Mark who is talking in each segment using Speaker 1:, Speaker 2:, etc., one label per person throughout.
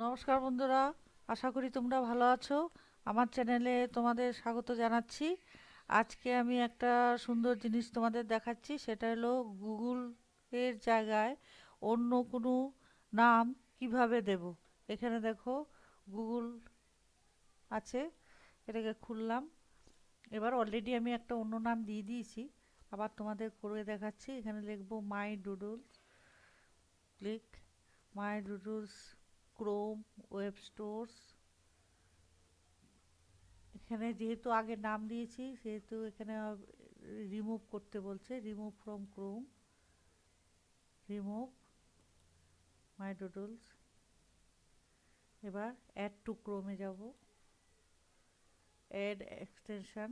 Speaker 1: নমস্কার বন্ধুরা, আশা করি তোমরা ভালো আছো। আমার চ্যানেলে তোমাদের স্বাগত জানাচ্ছি। আজকে আমি একটা সুন্দর জিনিস তোমাদের দেখাচ্ছি, সেটা হলো গুগল এর জায়গায় অন্য কোনো নাম কিভাবে দেব। এখানে দেখো গুগল আছে, এটাকে খুললাম। এবার অলরেডি আমি একটা অন্য নাম দিয়ে দিয়েছি, আবার তোমাদের করে দেখাচ্ছি। এখানে লিখবো my doodles, click my doodles, Chrome web stores. এখানে যেহেতু আগে নাম দিয়েছি সেহেতু এখানে রিমুভ করতে বলছে, রিমুভ ফ্রম ক্রোম, রিমুভ মাই ডুডলস। এবার অ্যাড টু ক্রোমে যাব, অ্যাড এক্সটেনশন,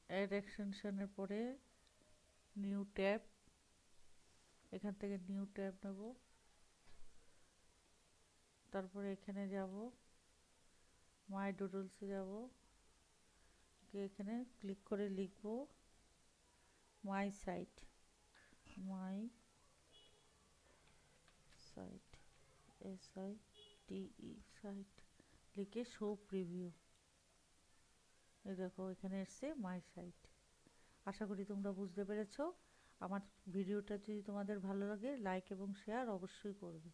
Speaker 1: অ্যাড এক্সটেনশনের পরে নিউ ট্যাব, এখান থেকে নিউ ট্যাব নেব। তারপরে এখানে যাব, মাই ডুডলসে যাব, এখানে ক্লিক করে লিখব মাই সাইট, মাই সাইট, SITE সাইট, লিখে শো প্রিভিউ। এই দেখো এখানে এসছে মাই সাইট। আশা করি তোমরা বুঝতে পেরেছো। আমার ভিডিওটা যদি তোমাদের ভালো লাগে, লাইক এবং শেয়ার অবশ্যই করবে।